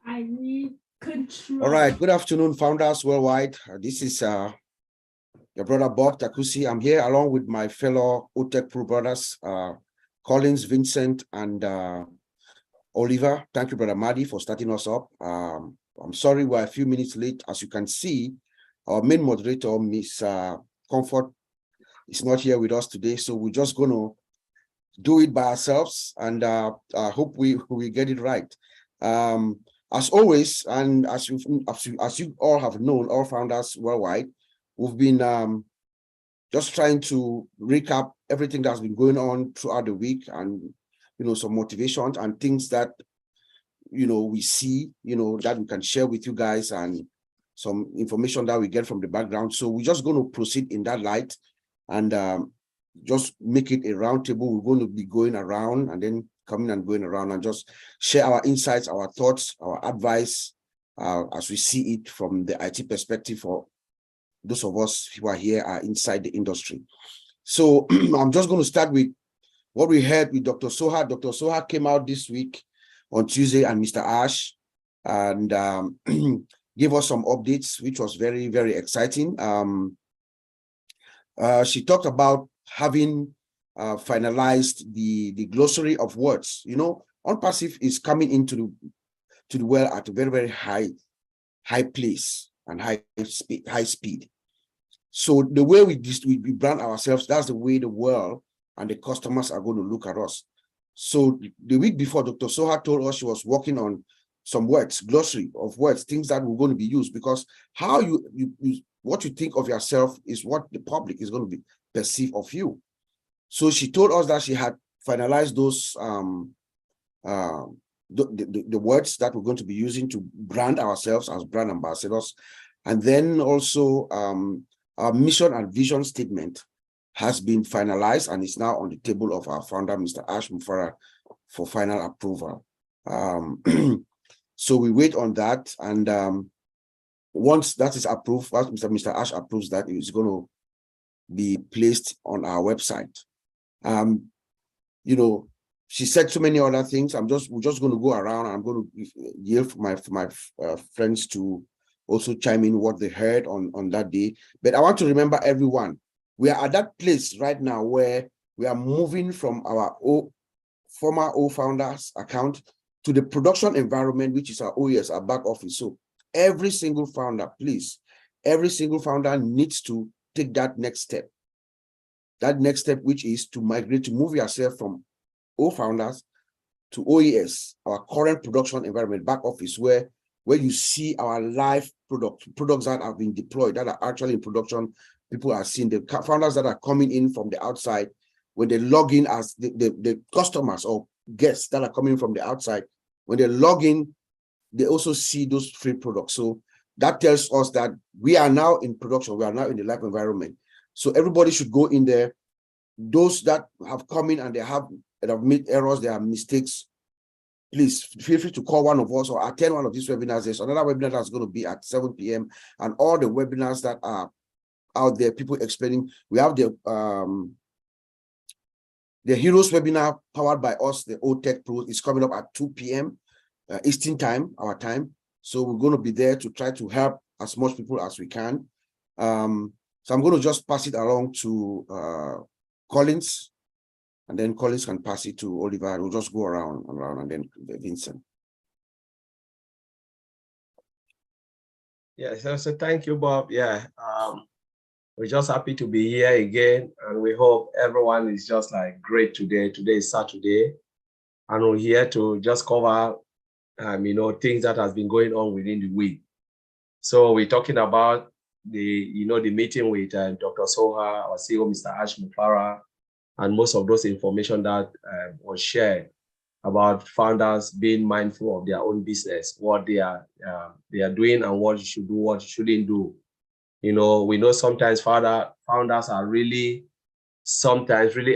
I need control. All right. Good afternoon, founders worldwide. This is your brother Bob Takusi. I'm here along with my fellow Otech Pro brothers, Collins, Vincent, and Oliver. Thank you, brother Madi, for starting us up. I'm sorry we're a few minutes late. As you can see, our main moderator, Miss Comfort, is not here with us today, so we're just going to do it by ourselves, and I hope we get it right. As always, and as you all have known, all founders worldwide, we've been just trying to recap everything that's been going on throughout the week, and some motivations and things that we see, that we can share with you guys, and some information that we get from the background. So we're just going to proceed in that light, and just make it a round table. We're going to be going around and then coming and going around and just share our insights, our thoughts, our advice as we see it from the IT perspective for those of us who are here are inside the industry. So I'm just going to start with what we heard with Dr. Soha. Dr. Soha came out this week on Tuesday, and Mr. Ash, and gave us some updates, which was very, very exciting. She talked about having finalized the glossary of words. OnPassive is coming into the well at a very, very high place and high speed. So the way we brand ourselves, that's the way the world and the customers are going to look at us. So the week before, Dr. Soha told us she was working on some words, glossary of words, things that were going to be used, because how what you think of yourself is what the public is going to perceive of you. So she told us that she had finalized those the words that we're going to be using to brand ourselves as brand ambassadors. And then also our mission and vision statement has been finalized and is now on the table of our founder, Mr. Ash Mufara, for final approval. So we wait on that, and once that is approved, once Mr. Ash approves that, it's going to be placed on our website. She said so many other things. We're just going to go around. I'm going to yield for my friends to also chime in what they heard on that day. But I want to remember everyone, we are at that place right now where we are moving from our former founders account to the production environment, which is our OES, our back office. So every single founder, please, every single founder needs to take that next step. That next step, which is to migrate, to move yourself from founders to OES, our current production environment, back office, where you see our live products that have been deployed, that are actually in production. People are seeing the founders that are coming in from the outside. When they log in as the customers or guests that are coming from the outside, when they log in, they also see those free products. So that tells us that we are now in production. We are now in the live environment. So everybody should go in there. Those that have come in and they have made errors, there are mistakes, please feel free to call one of us or attend one of these webinars. There's another webinar that's going to be at 7 p.m. and all the webinars that are out there, people explaining. We have the Heroes webinar powered by us, the Otech Pro, is coming up at 2 p.m. Eastern time, our time. So we're going to be there to try to help as much people as we can. So I'm going to just pass it along to Collins, and then Collins can pass it to Oliver, and we'll just go around and then Vincent. Yeah, so thank you, Bob. Yeah, we're just happy to be here again, and we hope everyone is just like great today. Today is Saturday, and we're here to just cover, things that has been going on within the week. So we're talking about the meeting with Dr. Soha, our CEO, Mr. Ash Mufara, and most of those information that was shared about founders being mindful of their own business, what they are doing, and what you should do, what you shouldn't do. We know sometimes founders are really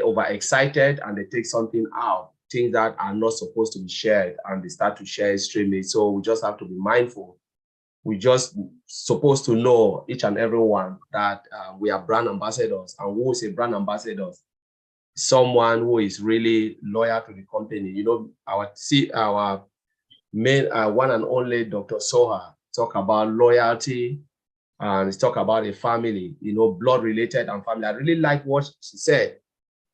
overexcited, and they take something out, things that are not supposed to be shared, and they start to share extremely. So we just have to be mindful. We just supposed to know, each and every one, that we are brand ambassadors. And who is a brand ambassador? Someone who is really loyal to the company. Our one and only Dr. Soha talk about loyalty, and talk about a family, blood related and family. I really like what she said.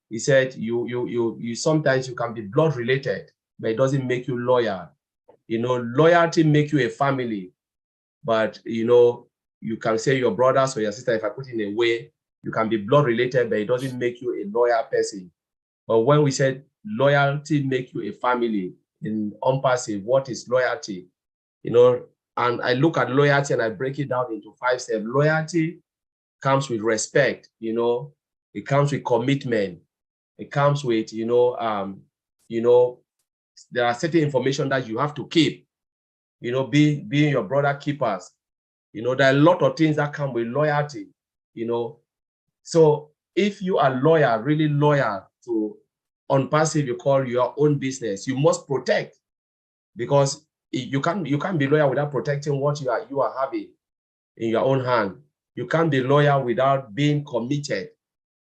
He said, you sometimes you can be blood related, but it doesn't make you loyal. Loyalty make you a family, but you can say your brothers or your sister, if I put it in a way, you can be blood related, but it doesn't make you a loyal person. But when we said loyalty make you a family, in unpassive, what is loyalty? And I look at loyalty and I break it down into 5 steps. Loyalty comes with respect, it comes with commitment, it comes with, there are certain information that you have to keep, being your brother keepers. There are a lot of things that come with loyalty, So if you are loyal, really loyal to unpassive, you call your own business, you must protect, because you can't be loyal without protecting what you are having in your own hand. You can't be loyal without being committed.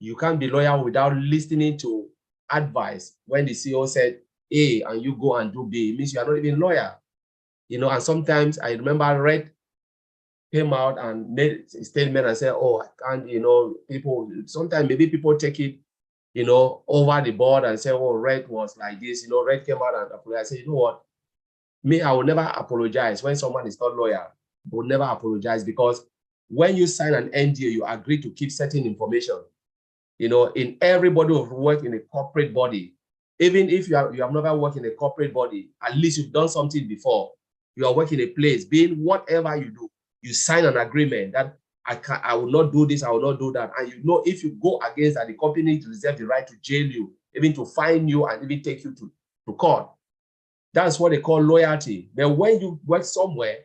You can't be loyal without listening to advice. When the CEO said A and you go and do B, it means you are not even loyal. And sometimes I remember Red came out and made a statement and said, oh, I can't, people, sometimes maybe people take it, over the board and say, oh, Red was like this, Red came out and apologized. I said, you know what? Me, I will never apologize when someone is not loyal. I will never apologize, because when you sign an NDA, you agree to keep certain information. In everybody who work in a corporate body, even if you have never worked in a corporate body, at least you've done something before. You are working a place, being whatever you do, you sign an agreement that I will not do this, I will not do that. And if you go against that, the company reserves the right to jail you, even to fine you and even take you to court. That's what they call loyalty. But when you work somewhere,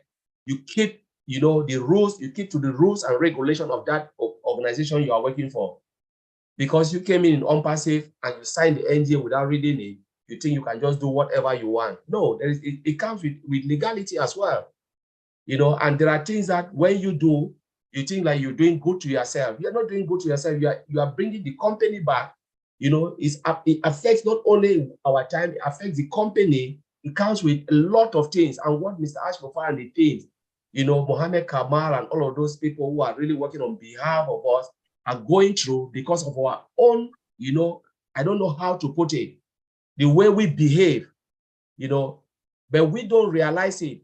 you keep, the rules, you keep to the rules and regulation of that organization you are working for. Because you came in unpassive and you signed the NDA without reading it, you think you can just do whatever you want. No, it comes with legality as well. And there are things that when you do, you think like you're doing good to yourself. You're not doing good to yourself. You are bringing the company back. It affects not only our time, it affects the company. It comes with a lot of things. And what Mr. Ashmofa and the teams, Mohammed Kamal and all of those people who are really working on behalf of us are going through because of our own, I don't know how to put it, the way we behave, but we don't realize it.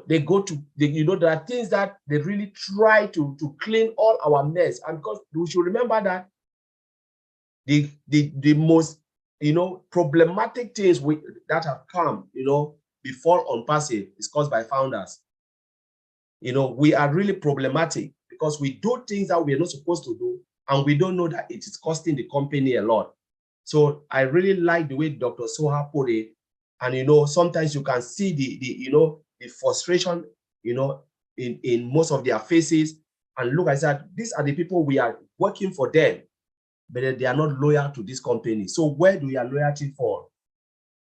They go to, there are things that they really try to clean all our mess. And because we should remember that the most, problematic things that have come, before unpassive is caused by founders. We are really problematic because we do things that we are not supposed to do, and we don't know that it is costing the company a lot. So I really like the way Dr. Soha put it. And, sometimes you can see the frustration, in most of their faces. And look, I said, these are the people we are working for them, but they are not loyal to this company. So where do your loyalty fall?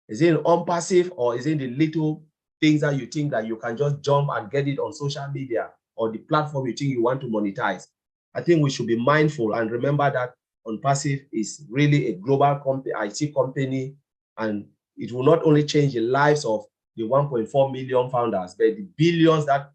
Is it unpassive, or is it the little things that you think that you can just jump and get it on social media or the platform you think you want to monetize? I think we should be mindful and remember that unpassive is really a global company, IT company, and it will not only change the lives of the 1.4 million founders, but the billions that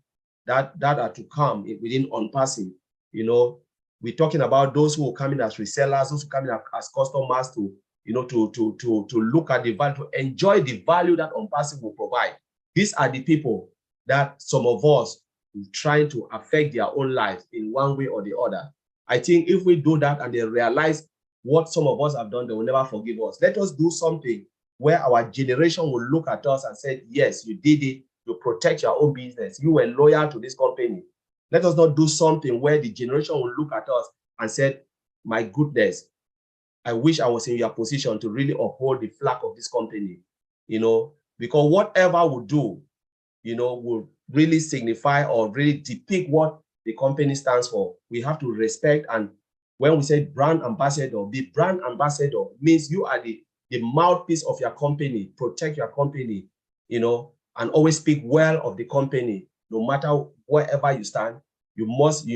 are to come within unpassive. We're talking about those who will come in as resellers, those who come in as customers to look at the value, to enjoy the value that unpassive will provide. These are the people that some of us are trying to affect their own lives in one way or the other. I think if we do that and they realize what some of us have done, they will never forgive us. Let us do something where our generation will look at us and say, yes, you did it, you protect your own business, you were loyal to this company. Let us not do something where the generation will look at us and say, my goodness, I wish I was in your position to really uphold the flag of this company, because whatever we do, will really signify or really depict what the company stands for. We have to respect. And when we say brand ambassador, be brand ambassador means you are the mouthpiece of your company, protect your company, and always speak well of the company. No matter wherever you stand, you must,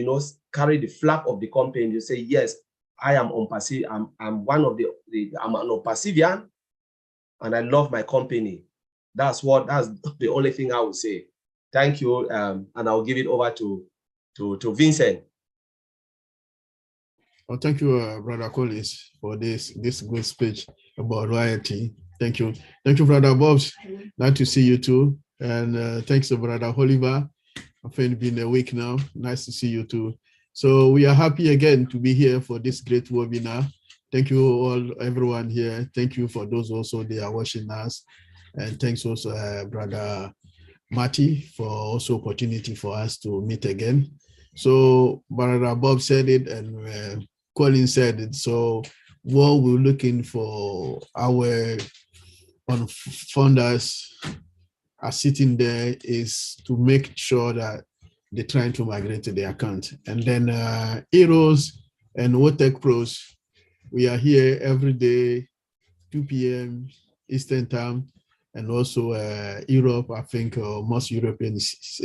carry the flag of the company. You say, yes, I am unpassive. I'm one of I'm an unpassivian, and I love my company. That's the only thing I would say. Thank you, and I'll give it over to Vincent. Well, thank you, Brother Collins, for this good speech about loyalty. Thank you. Thank you, Brother Bobs. Nice to see you too. And thanks to Brother Oliver. I think it's been a week now. Nice to see you too. So we are happy again to be here for this great webinar. Thank you all, everyone here. Thank you for those also they are watching us. And thanks also, Brother Marty, for also opportunity for us to meet again. So Brother Bob said it and Colin said it. So what we're looking for our founders are sitting there is to make sure that they're trying to migrate to the account. And then Heroes and Otech Pros, we are here every day, 2 p.m. Eastern time, and also Europe, I think most Europeans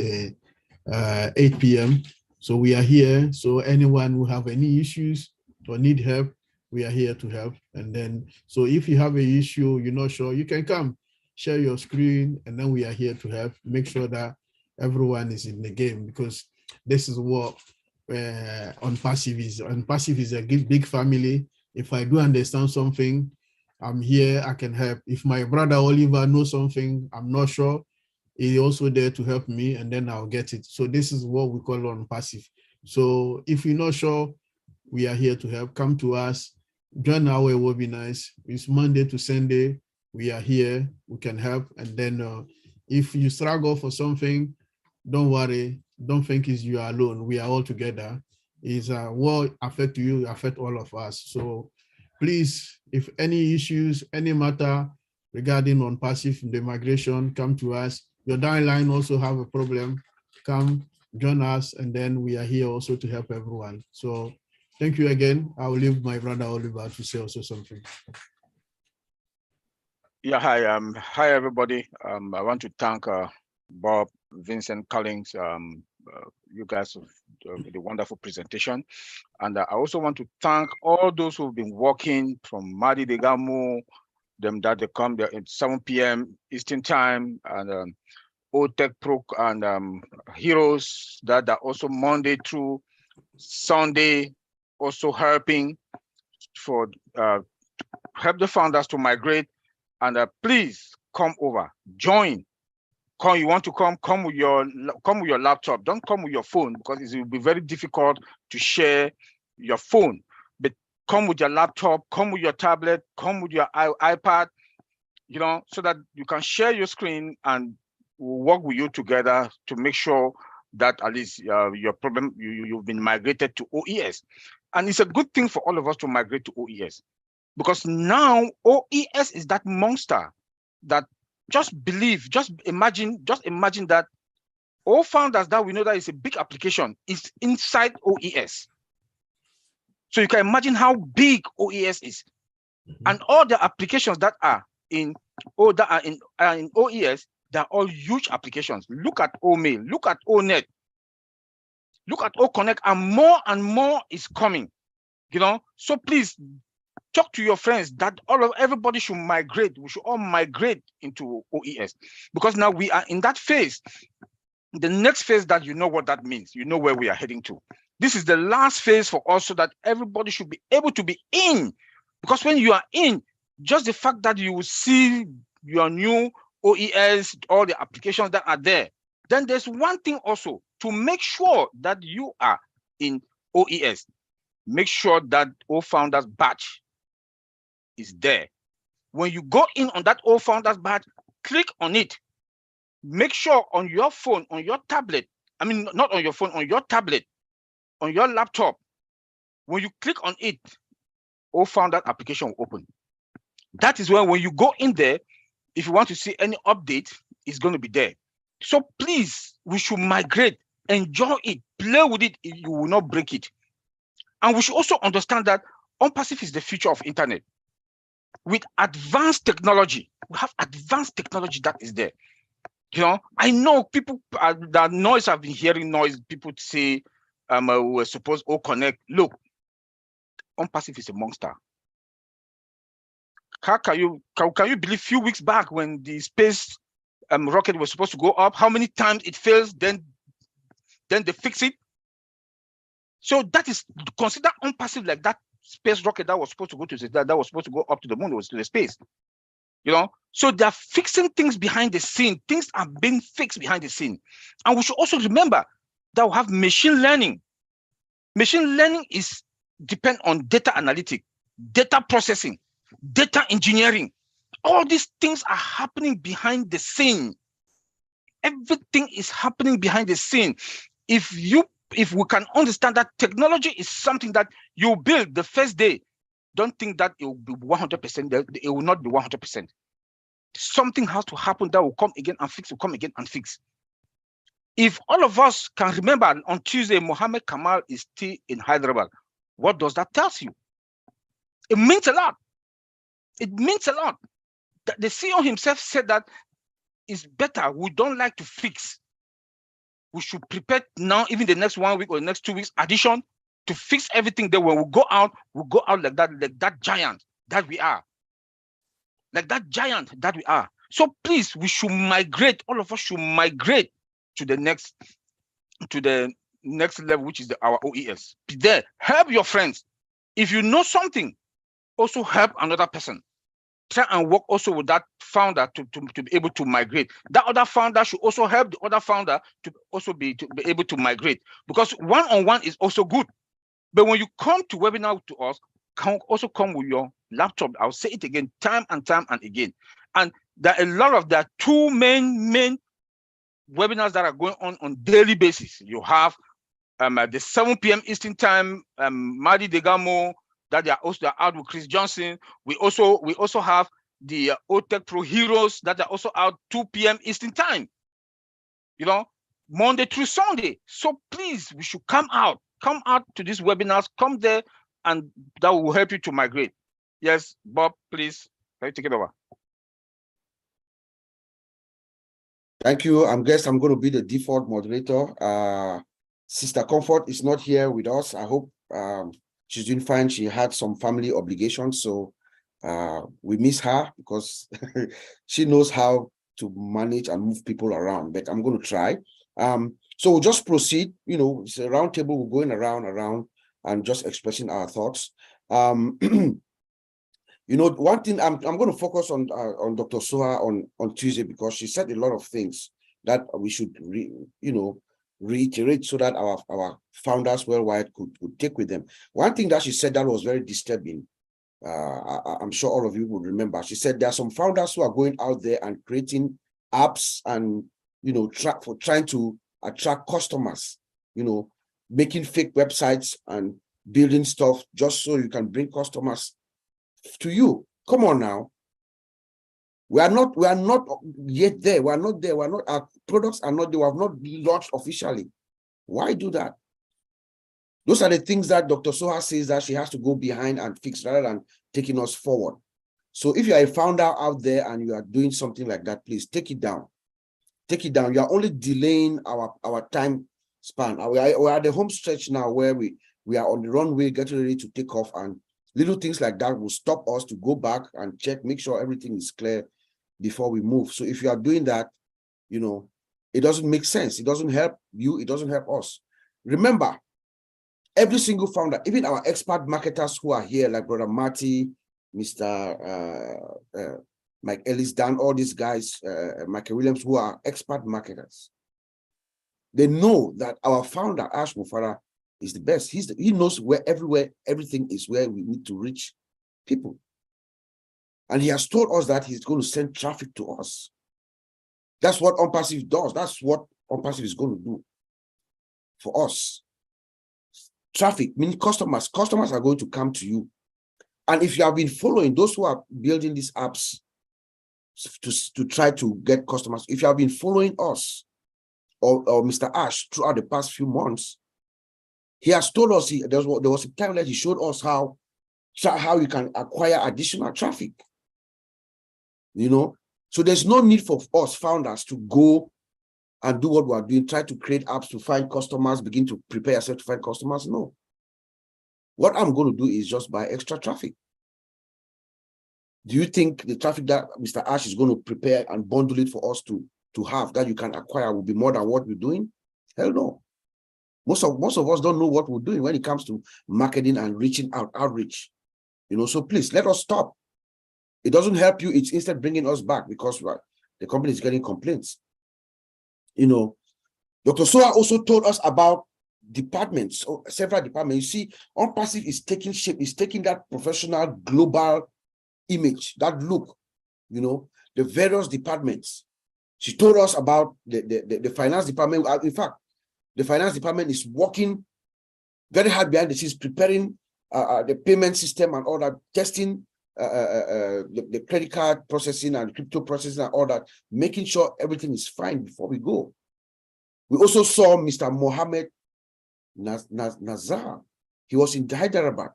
8 p.m. So we are here. So anyone who have any issues or need help, we are here to help. And then, so if you have an issue, you're not sure, you can come, share your screen, and then we are here to help. Make sure that everyone is in the game, because this is what on passive is. On passive is a big family. If I do understand something, I'm here, I can help. If my brother Oliver knows something, I'm not sure, he's also there to help me, and then I'll get it. So this is what we call on passive. So if you're not sure, we are here to help. Come to us, join our webinars. It's Monday to Sunday. We are here, we can help. And then if you struggle for something, don't worry. Don't think it's you alone. We are all together. It's what affect you, affect all of us. So please, if any issues, any matter regarding on passive, the migration, come to us. Your downline also have a problem, come join us, and then we are here also to help everyone. So thank you again. I will leave my brother Oliver to say also something. Yeah, hi everybody. I want to thank Bob, Vincent, Collins, you guys for the wonderful presentation. And I also want to thank all those who've been working from Madi Degamo, them that they come there at 7 p.m. Eastern time, and Otech Pro and Heroes that are also Monday through Sunday, also helping for help the founders to migrate. And please come over, join. Come, you want to come with your laptop. Don't come with your phone, because it will be very difficult to share your phone. But come with your laptop, come with your tablet, come with your iPad, you know, so that you can share your screen, and we'll work with you together to make sure that at least your problem, you've been migrated to OES. And it's a good thing for all of us to migrate to OES, because now OES is that monster that just imagine that all founders that we know that is a big application is inside OES. So you can imagine how big OES is. And all the applications that are in OES, they're all huge applications. Look at OMail, look at ONet, look at OConnect, and more is coming. You know, so please talk to your friends that everybody should migrate. We should all migrate into OES, because now we are in that phase. The next phase that you know what that means, you know where we are heading to. This is the last phase for us, so that everybody should be able to be in, because when you are in, just the fact that you will see your new OES, all the applications that are there, then there's one thing also to make sure that you are in OES. Make sure that all founders batch is there. When you go in on that all founders badge, click on it. Make sure on your phone, on your tablet, I mean, not on your phone, on your tablet, on your laptop, when you click on it, all founders application will open. That is when you go in there, if you want to see any update, it's going to be there. So please, we should migrate, enjoy it, play with it, you will not break it. And we should also understand that OnPassive is the future of internet. With advanced technology, we have advanced technology that is there. You know, I know people, that noise, I've been hearing noise, people say, we're supposed to connect. Look, OnPassive is a monster. How can you believe few weeks back when the space rocket was supposed to go up, how many times it fails, then they fix it. So that is considered unpassive, like that space rocket that was supposed to go to that was supposed to go up to the moon, was to the space. So they're fixing things behind the scene. Things are being fixed behind the scene. And we should also remember that we have machine learning. Machine learning depend on data analytics, data processing, data engineering. All these things are happening behind the scene. Everything is happening behind the scene. If we can understand that technology is something that you build the first day, don't think that it will be 100%. It will not be 100%. Something has to happen that will come again and fix, will come again and fix. If all of us can remember, on Tuesday, Mohammed Kamal is still in Hyderabad. What does that tell you? It means a lot. It means a lot. The CEO himself said that it's better. We don't like to fix. We should prepare now, even the next 1 week or the next 2 weeks, addition to fix everything. That when we go out like that giant that we are. Like that giant that we are. So please, we should migrate. All of us should migrate to the next level, which is our OES. Be there. Help your friends. If you know something, also help another person. Try and work also with that founder to be able to migrate. That other founder should also help the other founder to also be able to migrate, because one-on-one is also good. But when you come to webinar to us, also come with your laptop. I'll say it again, time and time and again. And there are two main webinars that are going on daily basis. You have at the 7 p.m. Eastern time, Madi Degamo, that they are out with Chris Johnson. We also have the Otech Pro Heroes that are also out 2 p.m. Eastern time. Monday through Sunday. So please, we should come out to these webinars, come there, and that will help you to migrate. Yes, Bob, please, can you take it over? Thank you. I'm going to be the default moderator. Sister Comfort is not here with us. I hope she's doing fine. She had some family obligations, so we miss her because she knows how to manage and move people around, but I'm going to try. So we'll just proceed. It's a round table. We're going around and just expressing our thoughts. One thing I'm going to focus on Dr. Soha on Tuesday, because she said a lot of things that we should reiterate so that our founders worldwide could take with them. One thing that she said that was very disturbing, I'm sure all of you would remember. She said there are some founders who are going out there and creating apps and trying to attract customers, making fake websites and building stuff just so you can bring customers to you. Come on now. We are not yet there. Our products are not there. We have not launched officially. Why do that? Those are the things that Dr. Soha says that she has to go behind and fix rather than taking us forward. So if you are a founder out there and you are doing something like that, please take it down. Take it down. You are only delaying our time span. We are at the home stretch now where we are on the runway, getting ready to take off, and little things like that will stop us to go back and check, make sure everything is clear before we move. So if you are doing that, it doesn't make sense. It doesn't help you. It doesn't help us. Remember, every single founder, even our expert marketers who are here, like Brother Marty, Mr. Mike Ellis, Dan, all these guys, Michael Williams, who are expert marketers, they know that our founder, Ash Mufara, is the best. He knows everything is where we need to reach people. And he has told us that he's going to send traffic to us. That's what OnPassive does. That's what OnPassive is going to do for us. Traffic, meaning customers. Customers are going to come to you. And if you have been following those who are building these apps to try to get customers, if you have been following us or Mr. Ash throughout the past few months, he has told us, there was a time that he showed us how you can acquire additional traffic. So there's no need for us founders to go and do what we are doing, try to create apps to find customers, begin to prepare yourself to find customers. No. What I'm going to do is just buy extra traffic. Do you think the traffic that Mr. Ash is going to prepare and bundle it for us to have that you can acquire will be more than what we're doing? Hell no. Most of us don't know what we're doing when it comes to marketing and reaching out, outreach. You know, so please let us stop. It doesn't help you. It's instead bringing us back because the company is getting complaints. You know, Dr. Soa also told us about departments, or several departments. You see, OnPassive is taking shape, is taking that professional global image, that look, you know, the various departments. She told us about the finance department. In fact, the finance department is working very hard behind the scenes, preparing the payment system and all that, testing the credit card processing and crypto processing and all that, making sure everything is fine before we go. We also saw Mr. Mohammed Nazar. He was in Hyderabad,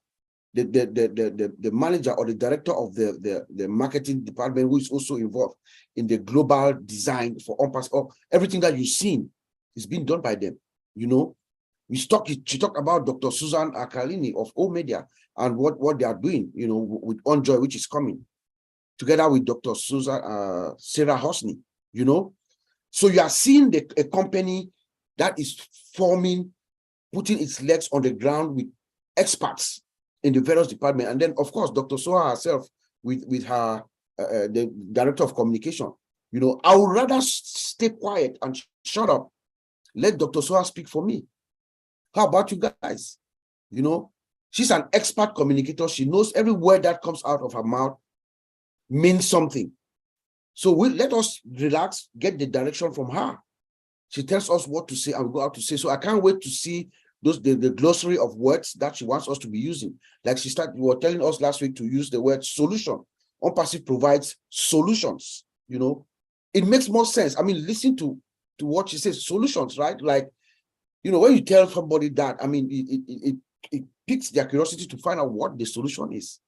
the manager or the director of the marketing department, who is also involved in the global design for OnPassive. Everything that you've seen is being done by them. You know, she talked about Dr. Susan Akalini of O Media and what they are doing, you know, with OnJoy, which is coming, together with Dr. Susan Sarah Hosni, you know. So you are seeing a company that is forming, putting its legs on the ground with experts in the various departments. And then, of course, Dr. Soha herself with her, the director of communication. You know, I would rather stay quiet and shut up. Let Dr. Soha speak for me. How about you guys? You know, she's an expert communicator. She knows every word that comes out of her mouth means something. So let us relax, get the direction from her. She tells us what to say and we go out to say. So I can't wait to see the glossary of words that she wants us to be using. Like you were telling us last week to use the word solution. OnPassive provides solutions, you know. It makes more sense. I mean, listen to what she says, solutions, right? Like, you know, when you tell somebody that, I mean, it piques their curiosity to find out what the solution is.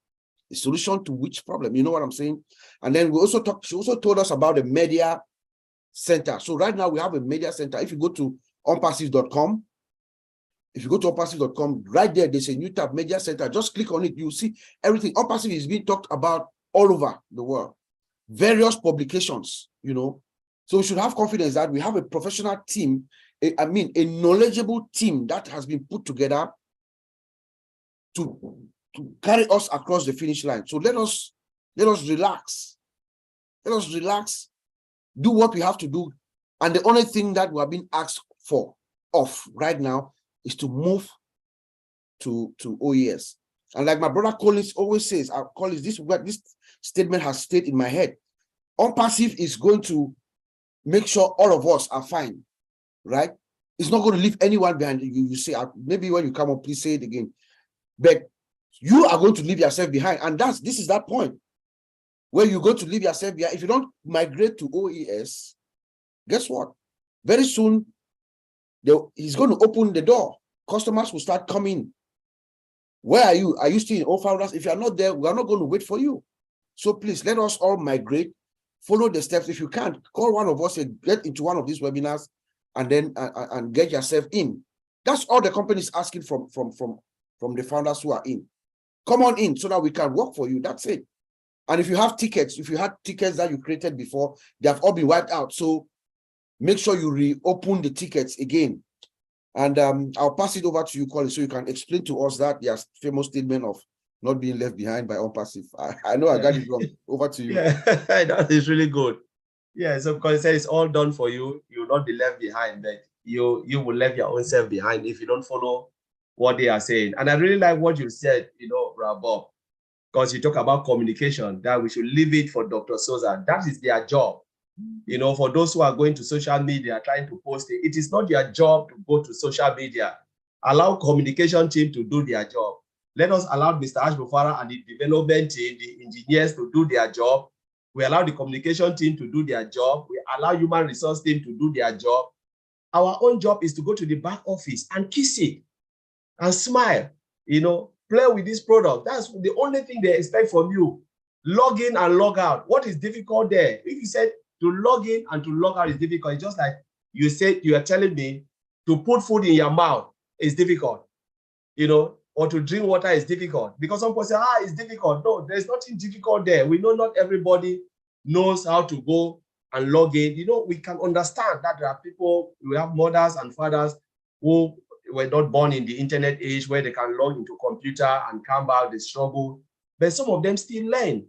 The solution to which problem, you know what I'm saying? And then she also told us about the media center. So right now we have a media center. If you go to onpassive.com, right there, there's a new tab, media center. Just click on it. You'll see everything. OnPassive is being talked about all over the world. Various publications, you know. So we should have confidence that we have a professional team, a knowledgeable team that has been put together to carry us across the finish line. So let us relax. Let us relax, do what we have to do. And the only thing that we are being asked of right now is to move to OES. And like my brother Collins always says, Collins, this statement has stayed in my head. OnPassive is going to make sure all of us are fine, right? It's not going to leave anyone behind. You say, maybe when you come up, please say it again. But you are going to leave yourself behind. And this is that point where you're going to leave yourself behind. If you don't migrate to OES, guess what? Very soon, he's going to open the door. Customers will start coming. Where are you? Are you still in O-Founders? If you're not there, we are not going to wait for you. So please, let us all migrate, follow the steps. If you can't, call one of us and get into one of these webinars and then and get yourself in. That's all the company is asking from the founders who are in. Come on in so that we can work for you. That's it. And if you have tickets, if you had tickets that you created before, they have all been wiped out. So make sure you reopen the tickets again. And I'll pass it over to you, Colin, so you can explain to us that famous statement of not being left behind by OnPassive. I know I got it wrong. Over to you. Yeah, that is really good. Yeah, so because it's all done for you, you will not be left behind, but you will leave your own self behind if you don't follow what they are saying. And I really like what you said, you know, Bob, because you talk about communication, that we should leave it for Dr. Souza. That is their job. You know, for those who are going to social media trying to post it is not your job to go to social media. Allow communication team to do their job. Let us allow Mr. Ashbufara and the development team, the engineers to do their job. We allow the communication team to do their job. We allow human resource team to do their job. Our own job is to go to the back office and kiss it and smile, you know, play with this product. That's the only thing they expect from you. Log in and log out. What is difficult there? If you said to log in and to log out is difficult, it's just like you said, you are telling me to put food in your mouth is difficult. You know, or to drink water is difficult. Because some people say, it's difficult. No, there's nothing difficult there. We know not everybody knows how to go and log in. You know, we can understand that there are people, we have mothers and fathers who were not born in the internet age where they can log into computer and come back, they struggle. But some of them still learn.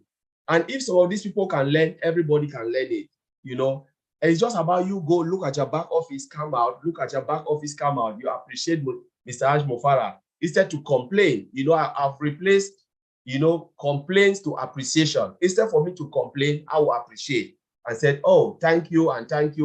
And if some of these people can learn, everybody can learn it, you know. And it's just about you go look at your back office, come out, look at your back office, come out. You appreciate Mr. Haj Mofara instead to complain. You know, I've replaced, you know, complaints to appreciation. Instead for me to complain, I will appreciate and said, oh, thank you,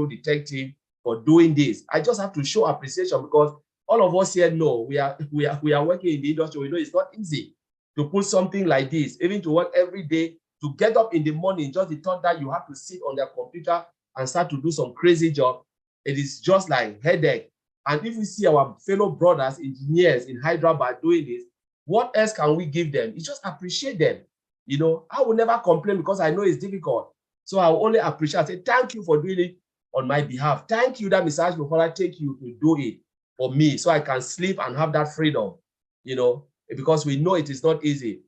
detective, for doing this. I just have to show appreciation because all of us here know we are working in the industry. We know it's not easy to put something like this, even to work every day, to get up in the morning, just the thought that you have to sit on their computer and start to do some crazy job. It is just like headache. And if we see our fellow brothers, engineers in Hyderabad doing this, what else can we give them? It's just appreciate them. You know, I will never complain because I know it's difficult. So I will only appreciate, I say, thank you for doing it on my behalf. Thank you that Mr. Haj Mofara take you to do it for me so I can sleep and have that freedom, you know, because we know it is not easy.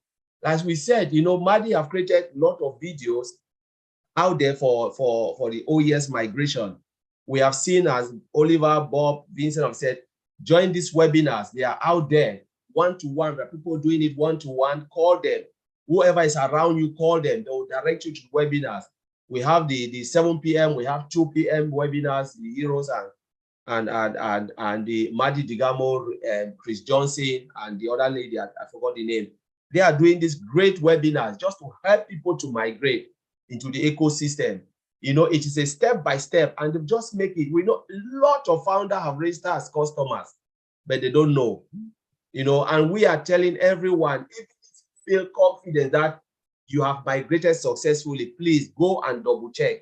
As we said, you know, Madi have created a lot of videos out there for the OES migration. We have seen, as Oliver, Bob, Vincent have said, join these webinars. They are out there, one-to-one. There are people doing it one-to-one. Call them. Whoever is around you, call them. They will direct you to the webinars. We have the 7 p.m., we have 2 p.m. webinars, the heroes and the Madi Digamo, Chris Johnson, and the other lady, I forgot the name. They are doing these great webinars just to help people to migrate into the ecosystem. You know, it is a step by step, and they just make it. We know a lot of founders have registered as customers, but they don't know. You know, and we are telling everyone, if you feel confident that you have migrated successfully, please go and double check.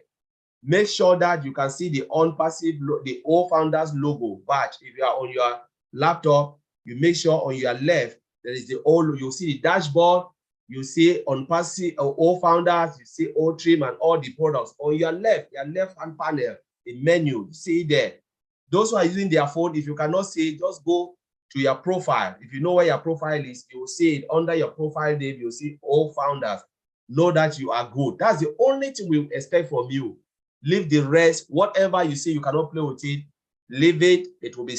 Make sure that you can see the on-passive, the all founders logo badge. If you are on your laptop, you make sure on your left, there is the all, you see the dashboard, you see on passive all founders, you see all trim and all the products. On your left-hand panel, the menu, you see there. Those who are using their phone, if you cannot see it, just go to your profile. If you know where your profile is, you will see it under your profile name, you'll see all founders. Know that you are good. That's the only thing we expect from you. Leave the rest, whatever you see you cannot play with it, leave it. It will be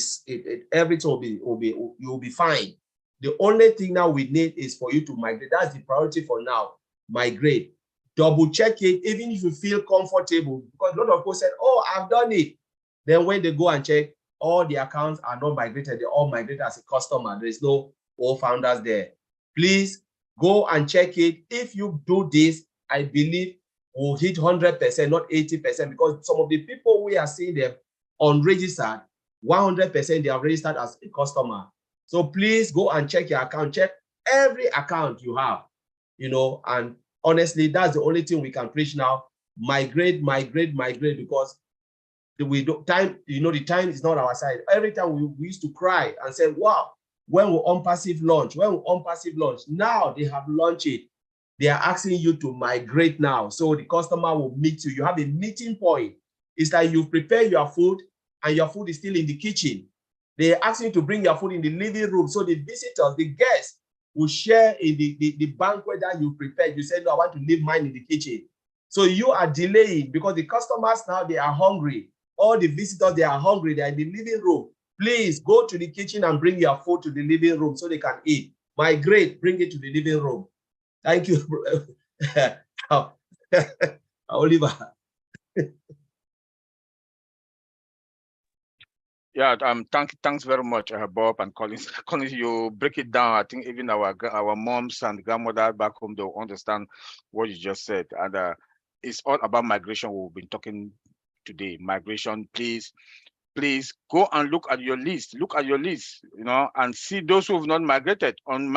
everything you will be fine. The only thing now we need is for you to migrate. That's the priority for now. Migrate. Double check it, even if you feel comfortable, because a lot of people said, oh, I've done it. Then when they go and check, all the accounts are not migrated. They're all migrated as a customer. There is no all founders there. Please go and check it. If you do this, I believe we'll hit 100%, not 80%, because some of the people we are seeing them unregistered, 100% they are registered as a customer. So please go and check your account. Check every account you have, you know, and honestly, that's the only thing we can preach now. Migrate, because time, you know, the time is not our side. Every time we used to cry and say, wow, when we on passive launch, now they have launched it. They are asking you to migrate now. So the customer will meet you. You have a meeting point. It's like you prepare your food and your food is still in the kitchen. They're asking you to bring your food in the living room. So the visitors, the guests will share in the banquet that you prepared. You said, no, I want to leave mine in the kitchen. So you are delaying because the customers now, they are hungry. All the visitors, they are hungry. They are in the living room. Please go to the kitchen and bring your food to the living room so they can eat. Migrate, bring it to the living room. Thank you, Oliver. Yeah, thanks very much, Bob and Collins. Collins, you break it down. I think even our moms and grandmothers back home, they'll understand what you just said. And it's all about migration. We've been talking today. Migration, please go and look at your list. Look at your list, you know, and see those who have not migrated on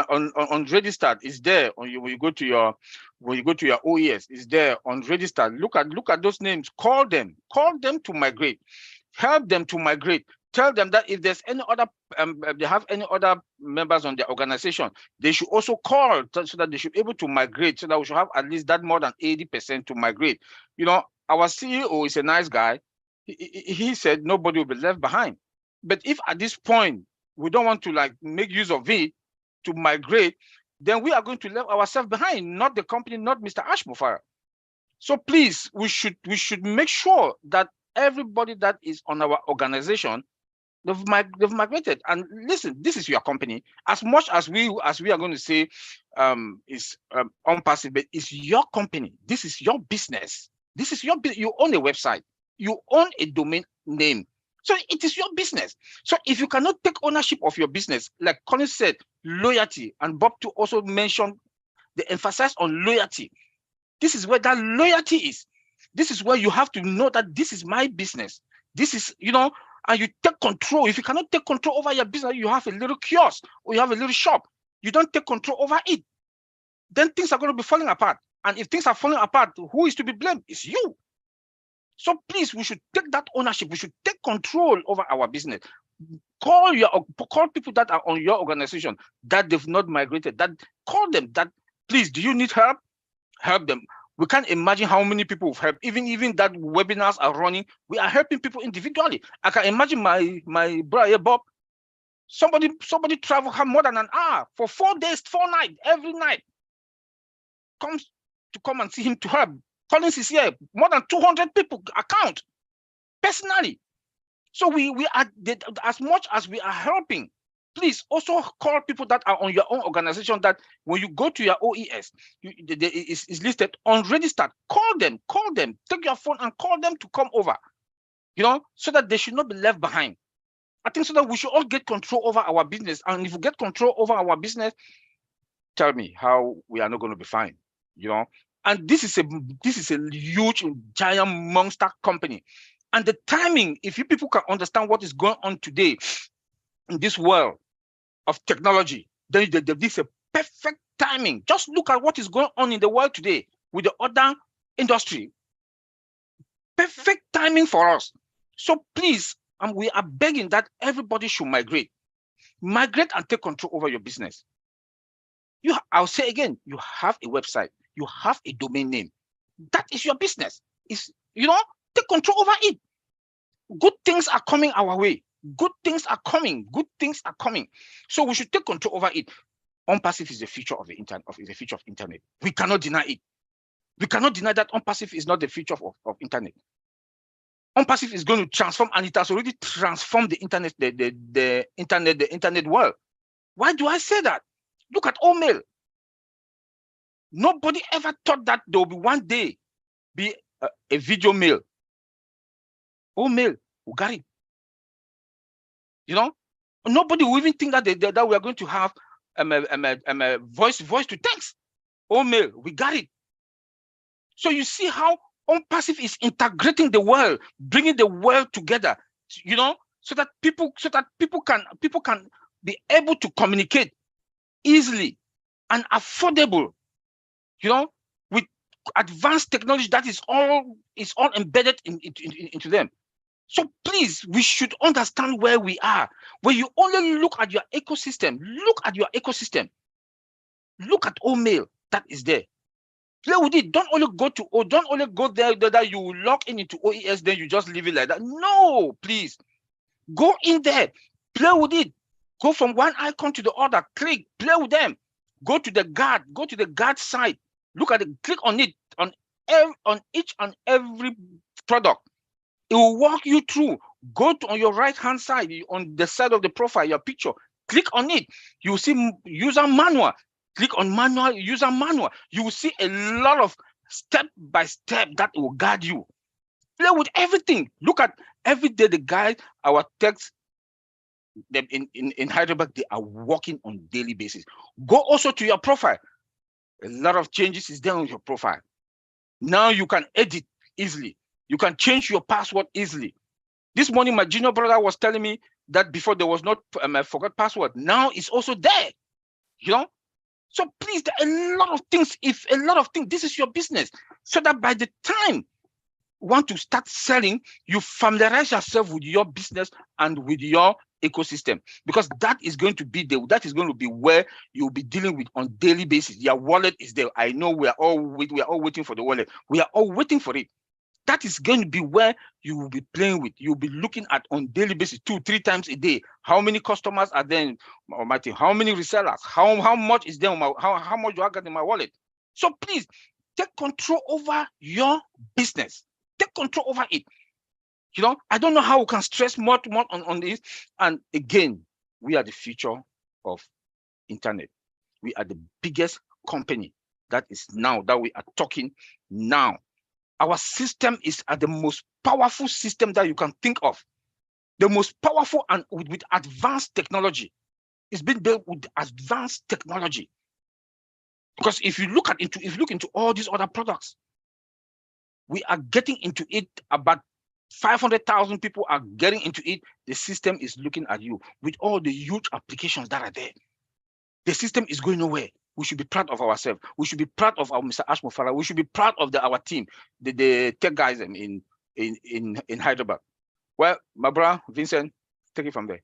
registered. It's there. When you go to your OES, it's there on registered. Look at those names. Call them to migrate. Help them to migrate. Tell them that if there's any other, they have any other members on their organization, they should also call so that they should be able to migrate, so that we should have at least that more than 80% to migrate. You know, our CEO is a nice guy. He said nobody will be left behind. But if at this point we don't want to like make use of it, to migrate, then we are going to leave ourselves behind, not the company, not Mr. Ashmufara. So please, we should make sure that everybody that is on our organization, they've migrated. And listen, this is your company. As much as we are going to say is unpassive, but it's your company. This is your business. This is your business. You own a website. You own a domain name. So it is your business. So if you cannot take ownership of your business, like Colin said, loyalty, and Bob to also mention the emphasis on loyalty. This is where that loyalty is. This is where you have to know that this is my business. This is, and you take control. If you cannot take control over your business, you have a little kiosk or you have a little shop. You don't take control over it. Then things are going to be falling apart. And if things are falling apart, who is to be blamed? It's you. So please, we should take that ownership. We should take control over our business. Call people that are on your organization that they've not migrated. That call them. That please, do you need help? Help them. We can't imagine how many people we've helped. Even that webinars are running, we are helping people individually. I can imagine my brother Bob. Somebody travel more than an hour for 4 days, 4 nights, every night. Comes to come and see him to help. Collins is here, more than 200 people account personally. So we are, as much as we are helping, please also call people that are on your own organization, that when you go to your OES, it's listed unregistered. Call them, take your phone and call them to come over, so that they should not be left behind. I think so that we should all get control over our business. And if we get control over our business, tell me how we are not going to be fine, And this is a huge, giant monster company. And the timing, if you people can understand what is going on today in this world of technology, then this is a perfect timing. Just look at what is going on in the world today with the other industry. Perfect timing for us. So please, we are begging that everybody should migrate. Migrate and take control over your business. I'll say again, you have a website, you have a domain name. That is your business. Take control over it. Good things are coming our way. Good things are coming. Good things are coming. So we should take control over it. Unpassive is the future of the internet. We cannot deny it. We cannot deny that unpassive is not the future of internet. Unpassive is going to transform, and it has already transformed the internet, the internet world. Why do I say that? Look at Omail. Nobody ever thought that there will be one day be a video mail. Omail, we got it. Nobody will even think that that we are going to have a voice to text. Omail, we got it. So you see how Unpassive is integrating the world, bringing the world together, so that people can be able to communicate easily and affordable, with advanced technology that is all embedded into them. So please, we should understand where we are. When you only look at your ecosystem, look at Omail that is there. Play with it. Don't only go there that you log into OES, then you just leave it like that. No, please. Go in there, play with it. Go from one icon to the other, click, play with them. Go to the guard site. Look at it, click on it, on each and every product. It will walk you through. Go on your right-hand side, on the side of the profile, your picture. Click on it. You will see user manual. Click on manual, user manual. You will see a lot of step-by-step that will guide you. Play with everything. Look at every day the guys, our techs, them in Hyderabad, they are working on a daily basis. Go also to your profile. A lot of changes is there on your profile. Now you can edit easily. You can change your password easily. This morning, my junior brother was telling me that before there was not forgot password. Now it's also there. So please, there are a lot of things. This is your business. So that by the time you want to start selling, you familiarize yourself with your business and with your ecosystem, because that is going to be where you'll be dealing with on daily basis. Your wallet is there. I know we are all waiting for the wallet. We are all waiting for it. That is going to be where you will be playing with. You'll be looking at on daily basis, 2-3 times a day. How many customers are there? Almighty, how many resellers? How much is there? How much do I get in my wallet? So please take control over your business. Take control over it. You know, I don't know how we can stress more on this. And again, we are the future of internet. We are the biggest company that is now that we are talking now. Our system is the most powerful system that you can think of. The most powerful and with advanced technology. It's been built with advanced technology. Because if you look into all these other products, we are getting into it. About 500,000 people are getting into it. The system is looking at you with all the huge applications that are there. The system is going nowhere. We should be proud of ourselves. We should be proud of our Mr. Ashmofara. We should be proud of our team, the tech guys in Hyderabad. Well, my brother Vincent, take it from there.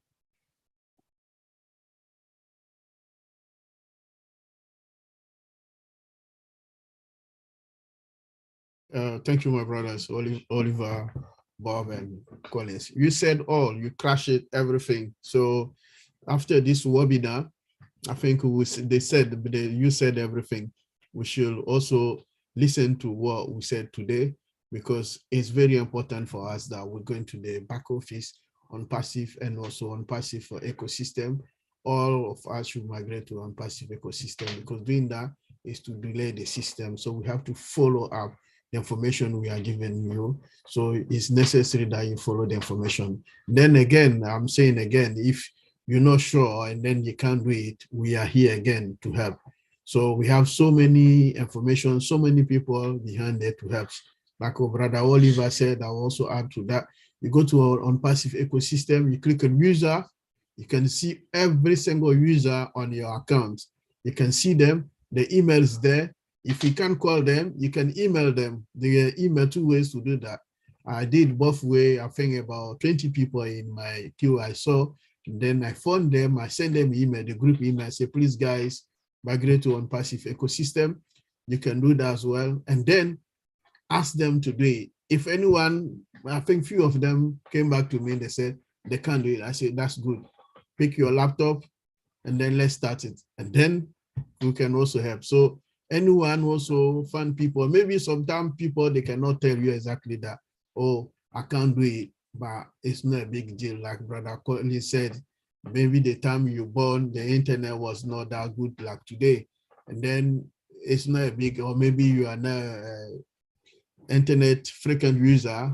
Thank you, my brothers, Oliver, Bob, and Collins. You said all, you crashed it, everything. So after this webinar, I think you said everything. We should also listen to what we said today, because it's very important for us that we're going to the back office on passive and also on passive for ecosystem. All of us should migrate to on passive ecosystem, because doing that is to delay the system. So we have to follow up the information we are giving you. So it's necessary that you follow the information. Then again, I'm saying again, if you're not sure and then you can't do it, we are here again to help. So we have so many information, so many people behind there to help. Like Brother Oliver said, I'll also add to that. You go to our on passive ecosystem, you click on user, you can see every single user on your account. You can see them, the email is there. If you can't call them, you can email them. There are email 2 ways to do that. I did both ways. I think about 20 people in my queue I saw. And then I phoned them, I sent them email, the group email, I say, please guys, migrate to on passive ecosystem. You can do that as well. And then ask them to do it. If anyone, I think few of them came back to me and they said they can't do it. I said, that's good. Pick your laptop and then let's start it. And then we can also help. So anyone also find people, maybe sometimes people, they cannot tell you exactly that, oh, I can't do it, but it's not a big deal. Like Brother Collins said, maybe the time you born, the internet was not that good like today. And then it's not a big, or maybe you are not an internet frequent user.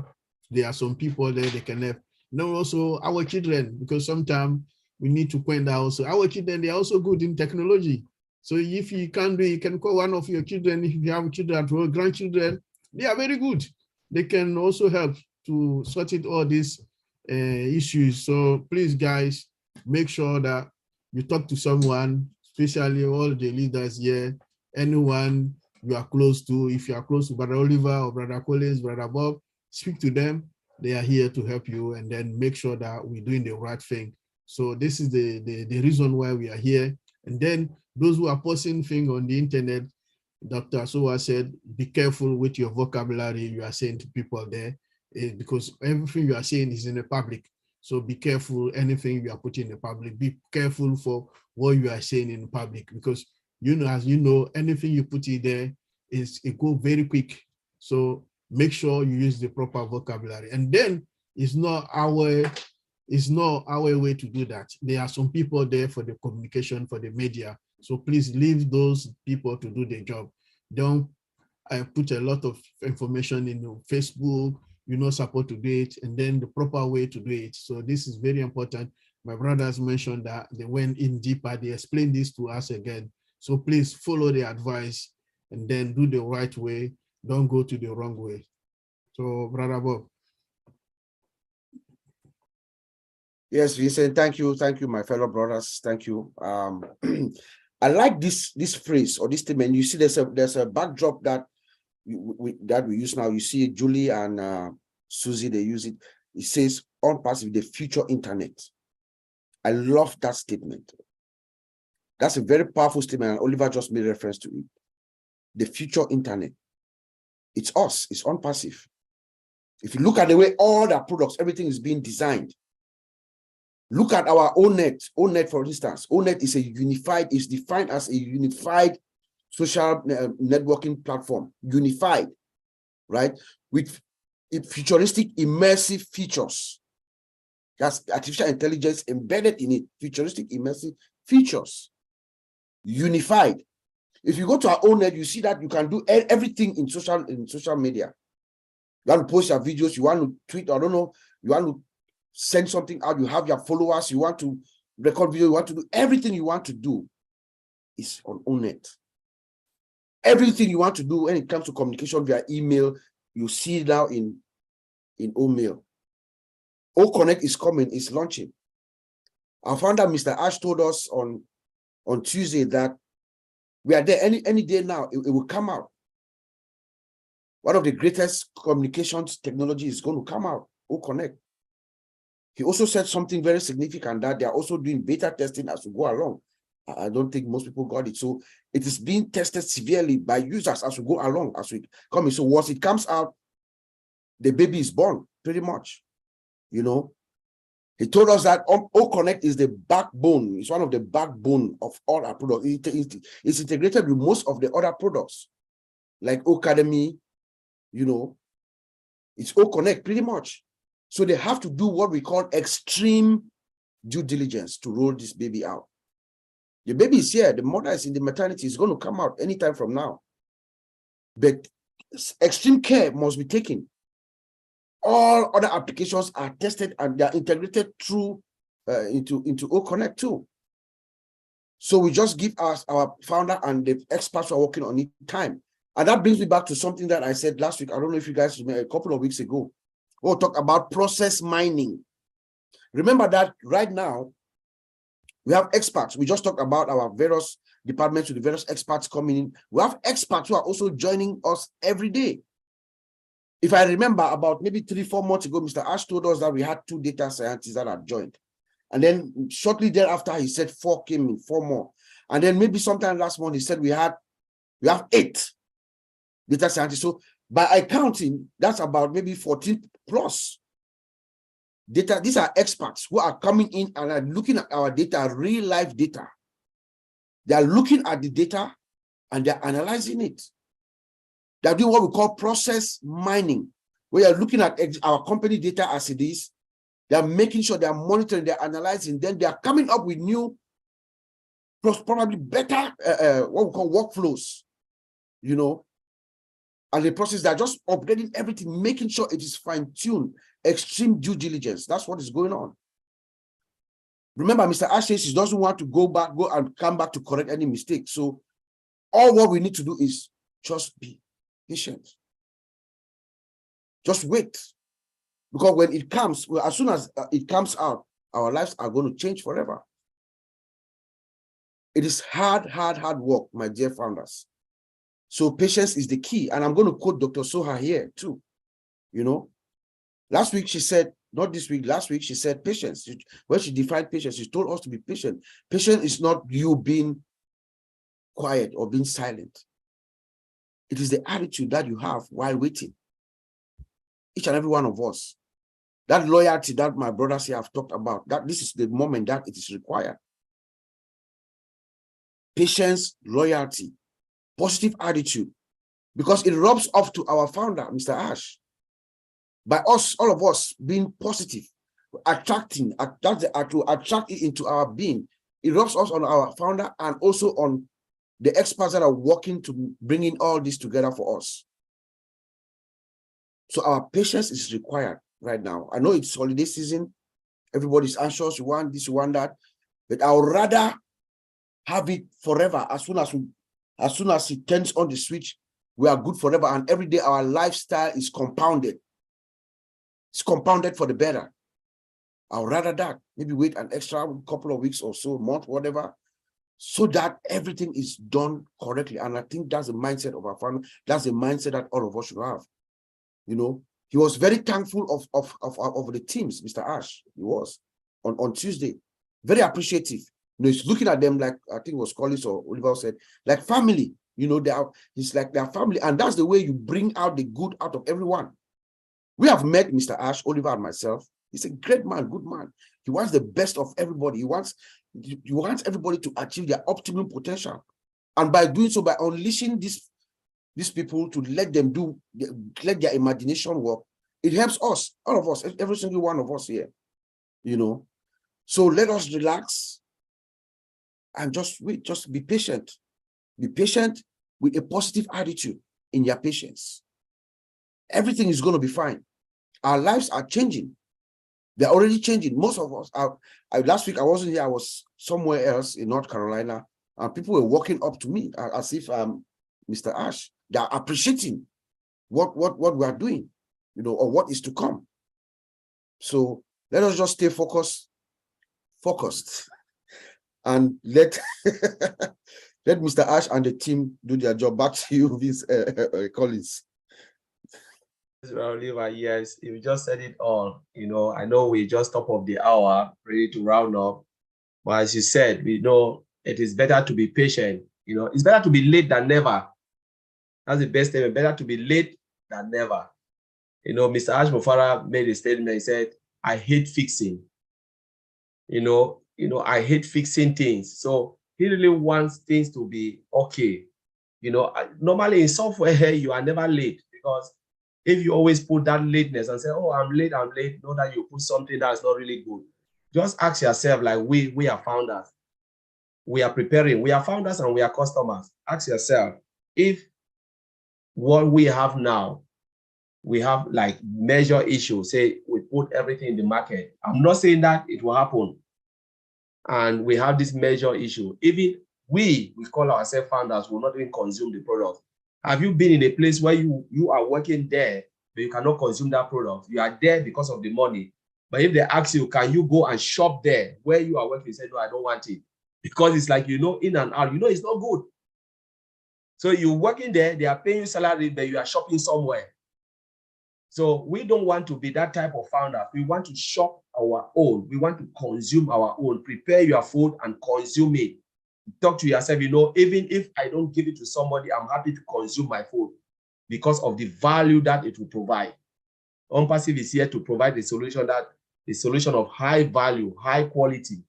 There are some people there, they can have. No, also our children, because sometimes we need to point out also, our children, they're also good in technology. So if you can't do it, you can call one of your children. If you have children at home, grandchildren, they are very good. They can also help to sort it all these issues. So please, guys, make sure that you talk to someone, especially all the leaders here, anyone you are close to. If you are close to Brother Oliver or Brother Collins, Brother Bob, speak to them. They are here to help you, and then make sure that we're doing the right thing. So this is the reason why we are here. And then those who are posting things on the internet, Dr. Sowa said, be careful with your vocabulary you are saying to people there, because everything you are saying is in the public. So be careful, anything you are putting in the public, be careful for what you are saying in the public, because you know, as you know, anything you put in there it go very quick. So make sure you use the proper vocabulary. And then it's not our way to do that. There are some people there for the communication, for the media. So please leave those people to do their job. Don't put a lot of information in Facebook, you're not supposed to do it, and then the proper way to do it. So this is very important. My brothers mentioned that they went in deeper, they explained this to us again. So please follow the advice and then do the right way. Don't go to the wrong way. So Brother Bob. Yes, Vincent, thank you, my fellow brothers, thank you. I like this phrase or this statement. You see, there's a backdrop that we use now. You see Julie and Susie, they use it. It says on passive, the future internet. I love that statement. That's a very powerful statement, and Oliver just made reference to it. The future internet. It's us, it's on passive. If you look at the way all the products, everything is being designed. Look at our Onet. Onet, for instance, Onet is is defined as a unified social networking platform, unified, right? With futuristic immersive features. That's artificial intelligence embedded in it, futuristic immersive features, unified. If you go to our Onet, you see that you can do everything in social media. You want to post your videos, you want to tweet, I don't know, you want to send something out, you have your followers, you want to record video, you want to do everything you want to do is on Onet. Everything you want to do when it comes to communication via email, you see it now in Omail. Connect is coming, is launching. Our founder, Mr. Ash, told us on Tuesday that we are there any day now, it will come out. One of the greatest communications technology is going to come out, Connect. He also said something very significant, that they are also doing beta testing as we go along. I don't think most people got it. So it is being tested severely by users as we go along, as we come in. So once it comes out, the baby is born, pretty much. You know, he told us that Connect is the backbone. It's one of the backbone of all our products. It's integrated with most of the other products, like Academy, you know, it's Connect pretty much. So they have to do what we call extreme due diligence to roll this baby out. The baby is here, the mother is in the maternity, it's going to come out anytime from now. But extreme care must be taken. All other applications are tested and they are integrated through into Connect too. So we just give us our founder and the experts who are working on it time. And that brings me back to something that I said last week. I don't know if you guys remember, a couple of weeks ago. We'll talk about process mining. Remember that right now, we have experts. We just talked about our various departments with the various experts coming in. We have experts who are also joining us every day. If I remember, about maybe 3-4 months ago, Mr. Ash told us that we had 2 data scientists that have joined. And then shortly thereafter, he said 4 came in, 4 more. And then maybe sometime last month, he said we have 8 data scientists. So by accounting, that's about maybe 14 plus data. These are experts who are coming in and are looking at our data, real life data. They are looking at the data and they're analyzing it. They're doing what we call process mining, where you're looking at our company data as it is. They're making sure they're monitoring, they're analyzing, then they're coming up with new, probably better, what we call workflows, you know. And the process, they're just upgrading everything, making sure it is fine-tuned, extreme due diligence. That's what is going on. Remember, Mr. Ash says he doesn't want to go and come back to correct any mistake. So all what we need to do is just be patient. Just wait. Because when it comes, well, as soon as it comes out, our lives are going to change forever. It is hard work, my dear founders. So patience is the key. And I'm going to quote Dr. Soha here too. You know, last week she said, not this week, last week she said patience. When she defined patience, she told us to be patient. Patience is not you being quiet or being silent. It is the attitude that you have while waiting. Each and every one of us. That loyalty that my brothers here have talked about, that this is the moment that it is required. Patience, loyalty, positive attitude, because it rubs off to our founder, Mr. Ash. By us, all of us being positive, attracting, to attract it into our being, it rubs us on our founder and also on the experts that are working to bring in all this together for us. So our patience is required right now. I know it's holiday season. Everybody's anxious. You want this, you want that. But I would rather have it forever. As soon as it turns on the switch, we are good forever. And every day our lifestyle is compounded. It's compounded for the better. I would rather that. Maybe wait an extra couple of weeks or so, month, whatever, so that everything is done correctly. And I think that's the mindset of our family. That's the mindset that all of us should have. You know, he was very thankful of the teams, Mr. Ash. He was on Tuesday. Very appreciative. You know, he's looking at them like, I think it was Collins or Oliver said, like family. You know, he's like their family. And that's the way you bring out the good out of everyone. We have met Mr. Ash, Oliver, and myself. He's a great man, good man. He wants the best of everybody. He wants everybody to achieve their optimum potential. And by doing so, by unleashing these people to let their imagination work, it helps us, all of us, every single one of us here, you know. So let us relax and just wait, just be patient. Be patient with a positive attitude in your patience. Everything is going to be fine. Our lives are changing. They're already changing. Most of us, last week I wasn't here, I was somewhere else in North Carolina, and people were walking up to me as if I'm Mr. Ash. They are appreciating what we are doing, you know, or what is to come. So let us just stay focused, and let let Mr. Ash and the team do their job. Back to you, Vince Collins. Oliver, yes, you just said it all. You know, I know we're just top of the hour, ready to round up. But as you said, we know it is better to be patient. You know, it's better to be late than never. That's the best thing. Better to be late than never. You know, Mr. Ash Mufara made a statement. He said, "I hate fixing." You know, I hate fixing things. So he really wants things to be okay. You know, normally in software, you are never late, because if you always put that lateness and say, "Oh, I'm late," know that you put something that's not really good. Just ask yourself, like we are founders. We are preparing. We are founders and we are customers. Ask yourself, if what we have now, we have like major issues, say we put everything in the market. I'm not saying that it will happen. And we have this major issue. Even we call ourselves founders, will not even consume the product. Have you been in a place where you are working there, but you cannot consume that product? You are there because of the money. But if they ask you, can you go and shop there where you are working? You say, no, I don't want it. Because it's like, you know, in and out, you know, it's not good. So you're working there, they are paying you salary, but you are shopping somewhere. So we don't want to be that type of founder. We want to shop our own. We want to consume our own. Prepare your food and consume it. Talk to yourself, you know, even if I don't give it to somebody, I'm happy to consume my food because of the value that it will provide. OnPassive is here to provide a solution of high value, high quality.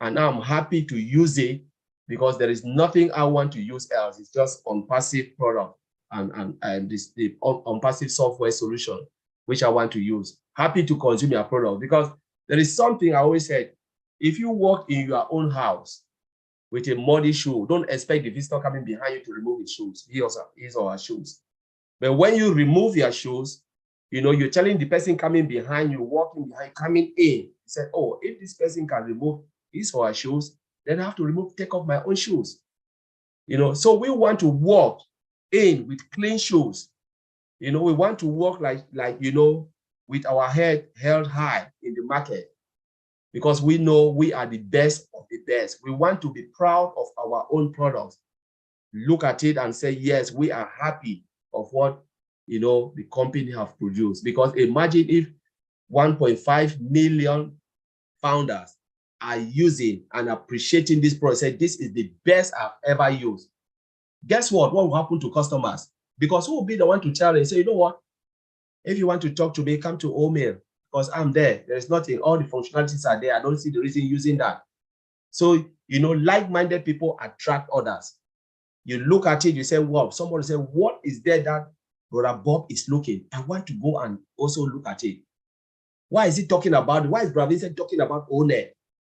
And I'm happy to use it because there is nothing I want to use else. It's just OnPassive product and this the OnPassive software solution, which I want to use. Happy to consume your product, because there is something I always said: if you walk in your own house with a muddy shoe, don't expect the visitor coming behind you to remove his shoes, his or her shoes. But when you remove your shoes, you know, you're telling the person coming behind you, walking behind, coming in, you said, oh, if this person can remove his or her shoes, then I have to take off my own shoes. You know, so we want to walk in with clean shoes. You know, we want to walk like you know, with our head held high in the market, because we know we are the best of the best. We want to be proud of our own products. Look at it and say, yes, we are happy of what, you know, the company have produced. Because imagine if 1.5 million founders are using and appreciating this product, say, this is the best I've ever used. Guess what? What will happen to customers? Because who will be the one to tell them, say, you know what? If you want to talk to me, come to Omail, because I'm there. There's nothing. All the functionalities are there. I don't see the reason using that. So, you know, like-minded people attract others. You look at it, you say, wow, somebody say, what is there that Brother Bob is looking? I want to go and also look at it. Why is he talking about it? Why is Brother Vincent talking about Otech?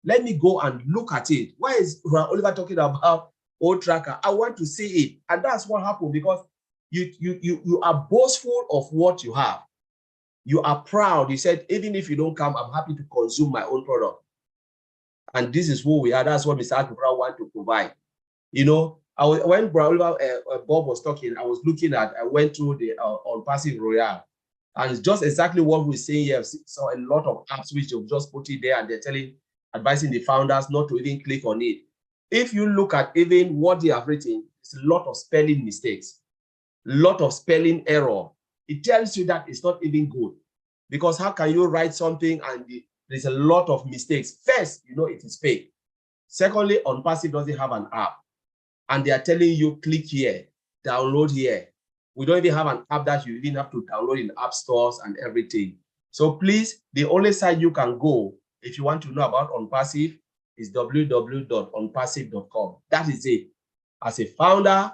Let me go and look at it. Why is Oliver talking about Otech? I want to see it. And that's what happened, because you are boastful of what you have. You are proud. You said, even if you don't come, I'm happy to consume my own product. And this is who we are. That's what Mr. Akubra want to provide. You know, when Bob was talking, I went through the OnPassive Royale. And it's just exactly what we're saying here. So a lot of apps which you've just put it there, and they're advising the founders not to even click on it. If you look at even what they have written, it's a lot of spelling mistakes, a lot of spelling error. It tells you that it's not even good, because how can you write something and there's a lot of mistakes? First, you know it is fake. Secondly, OnPassive doesn't have an app, and they are telling you click here, download here. We don't even have an app that you even have to download in app stores and everything. So please, the only site you can go if you want to know about OnPassive is www.onpassive.com. That is it. As a founder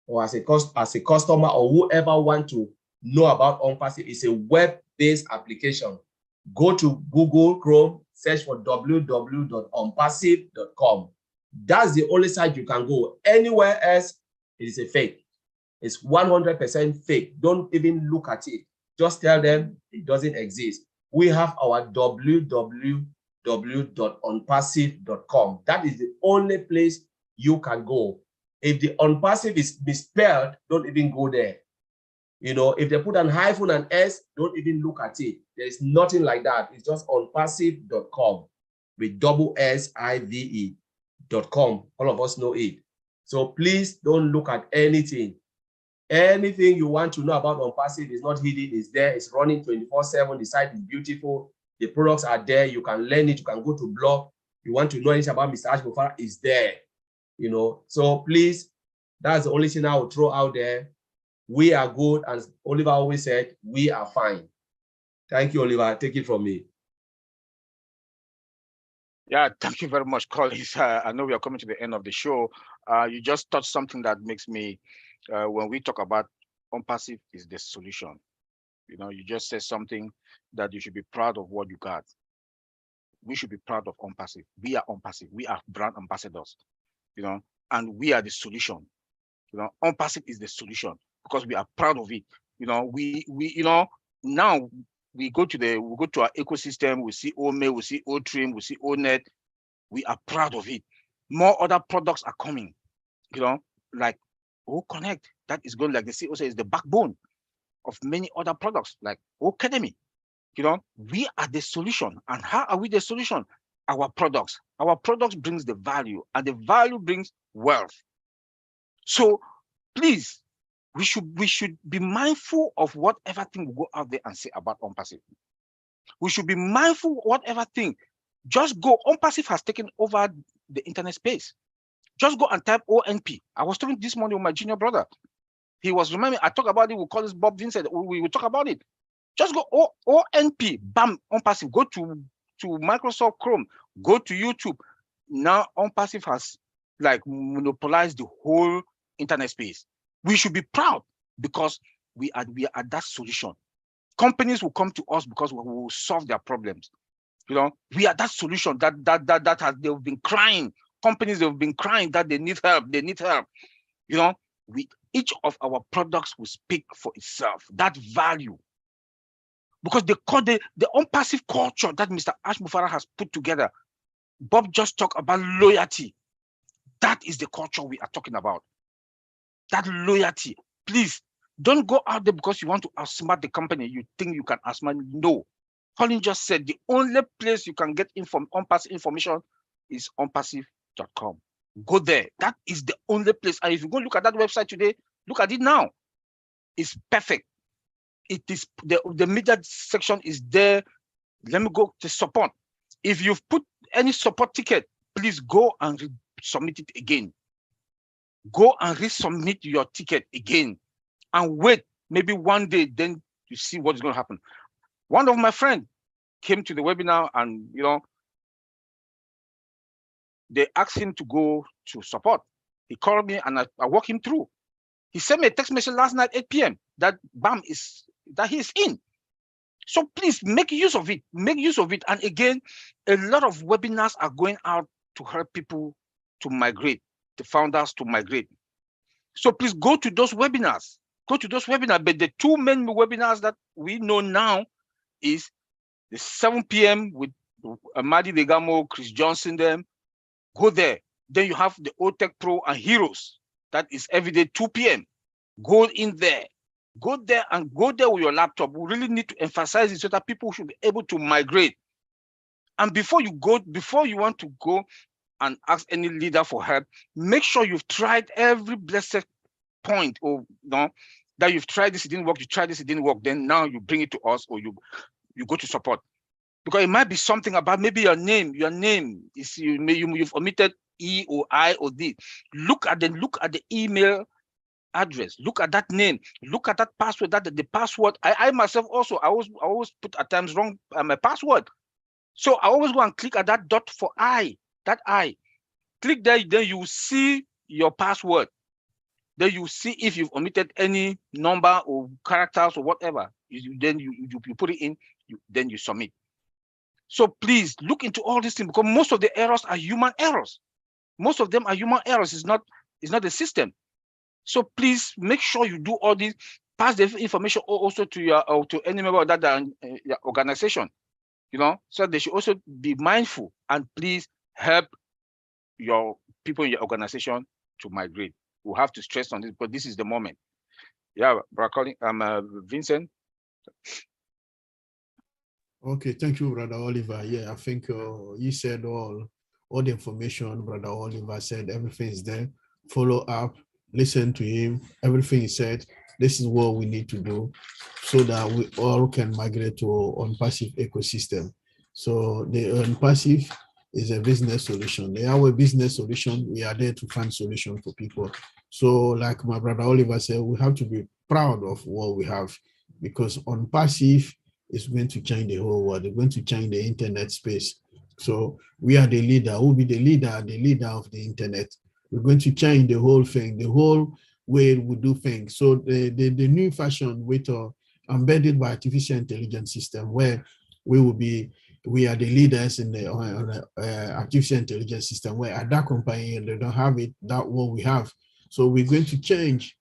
or as a customer or whoever want to know about OnPassive, it's a web-based application. Go to Google Chrome, search for www.onpassive.com. That's the only site you can go. Anywhere else, it is a fake. It's 100% fake. Don't even look at it. Just tell them it doesn't exist. We have our www.onpassive.com. That is the only place you can go. If the OnPassive is misspelled, don't even go there. You know, if they put an hyphen and S, don't even look at it. There's nothing like that. It's just onpassive.com with SIVE.com. All of us know it. So please don't look at anything. Anything you want to know about OnPassive is not hidden. It's there. It's running 24/7. The site is beautiful. The products are there. You can learn it. You can go to blog. You want to know anything about Mr. Ash Mufara, it's there. You know, so please, that's the only thing I will throw out there. We are good, as Oliver always said, we are fine. Thank you, Oliver. Take it from me. Yeah, thank you very much, Collins. I know we are coming to the end of the show. You just touched something that makes me, when we talk about OnPassive is the solution. You know, you just said something that you should be proud of what you got. We should be proud of OnPassive. We are OnPassive. We are brand ambassadors, you know, and we are the solution. You know, OnPassive is the solution because we are proud of it. You know, you know, now we go to our ecosystem, we see Ome, we see Otrim, we see Onet. We are proud of it. More other products are coming, you know, like Oconnect. That is going, like the CEO says, the backbone of many other products like Academy. You know, we are the solution. And how are we the solution? Our products. Our products brings the value, and the value brings wealth. So please, we should be mindful of whatever thing we go out there and say about OnPassive. We should be mindful of whatever thing. Just go. OnPassive has taken over the internet space. Just go and type ONP. I was talking this morning with my junior brother. He was reminding me, I talk about it, we call this Bob Vincent, we will talk about it. Just go ONP, bam, OnPassive. Go to Microsoft Chrome, go to YouTube. Now OnPassive has like monopolized the whole internet space. We should be proud because we are that solution. Companies will come to us because we will solve their problems. You know, we are that solution that they've been crying. Companies have been crying that they need help. They need help. You know, each of our products will speak for itself. That value, because the OnPassive culture that Mr. Ash Mufara has put together. Bob just talked about loyalty. That is the culture we are talking about. That loyalty. Please don't go out there because you want to outsmart the company. You think you can outsmart. No. Colin just said the only place you can get OnPassive information is onpassive.com. Go there. That is the only place. And if you go look at that website today, look at it now. It's perfect. It is the media section is there. Let me go to support. If you've put any support ticket, please go and submit it again. Go and resubmit your ticket again and wait. Maybe one day, then you see what's going to happen. One of my friends came to the webinar and, you know, they asked him to go to support. He called me and I walked him through. He sent me a text message last night, 8 p.m. that BAM that he's in. So please make use of it. Make use of it. And again, a lot of webinars are going out to help people to migrate, the founders to migrate. So please go to those webinars. Go to those webinars. But the two main webinars that we know now is the 7 p.m. with Amadi Degamo, Chris Johnson, them. Go there. Then you have the Otech Pro and Heroes. That is every day 2 p.m. Go in there. Go there and go there with your laptop. We really need to emphasize it so that people should be able to migrate. And before you want to go and ask any leader for help, make sure you've tried every blessed point or that you've tried this, it didn't work, you tried this, it didn't work. Then now you bring it to us or you go to support. Because it might be something about maybe your name is you've omitted E or I or D. Look at the email address, look at that name, look at that password, that the password. I myself also, I always put at times wrong my password. So I always go and click at that dot for that I. Click there, then you see your password. Then you see if you've omitted any number or characters or whatever. Then you put it in, then you submit. So please look into all these things, because most of the errors are human errors. Most of them are human errors. It's not the system. So please make sure you do all this. Pass the information also to your or to any member of that your organization. So they should also be mindful, and please help your people in your organization to migrate. We'll have to stress on this, but this is the moment. Yeah, Brother Vincent. Okay, thank you, Brother Oliver. Yeah, I think you said all the information. Brother Oliver said everything is there. Follow up, listen to him. Everything he said. This is what we need to do so that we all can migrate to on-passive ecosystem. So the on-passive is a business solution. They are a business solution. We are there to find solution for people. So like my brother Oliver said, we have to be proud of what we have, because on-passive is going to change the whole world. It's going to change the internet space. So we are the leader. We'll be the leader of the internet. We're going to change the whole thing, the whole way we do things. So the new fashion with embedded by artificial intelligence system, where we are the leaders in the artificial intelligence system, where at that company they don't have it, that what we have. So we're going to change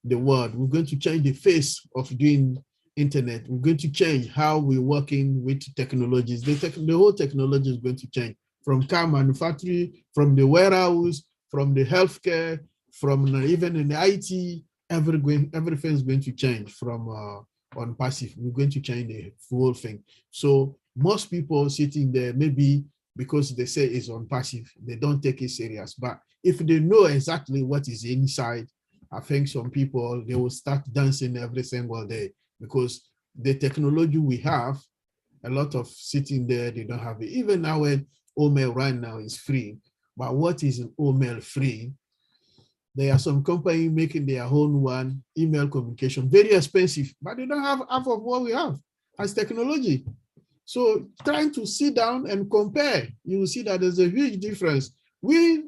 the world. We're going to change the face of doing internet. We're going to change how we're working with technologies. The whole technology is going to change, from car manufacturing, from the warehouse, from the healthcare, from even in the IT, everything is going to change from on passive. We're going to change the whole thing. So most people sitting there, maybe because they say it's on passive, they don't take it serious. But if they know exactly what is inside, I think some people, they will start dancing every single day, because the technology we have, a lot of sitting there, they don't have it. Even our OMail right now is free. But what is an OMail free? There are some companies making their own one, email communication, very expensive, but they don't have half of what we have as technology. So trying to sit down and compare, you will see that there's a huge difference.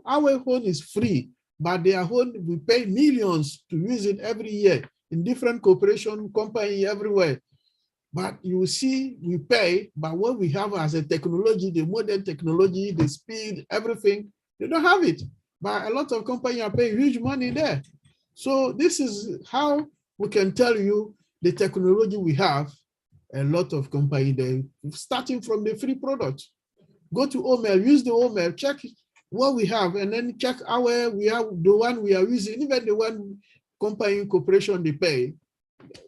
Our own is free, but their own, we pay millions to use it every year in different corporation company everywhere. But you will see we pay, but what we have as a technology, the modern technology, the speed, everything, they don't have it. But a lot of companies are paying huge money there. So this is how we can tell you the technology we have. A lot of companies, they starting from the free product. Go to OMail, use the OMail, check what we have, and then check we have the one we are using, even the one company corporation they pay.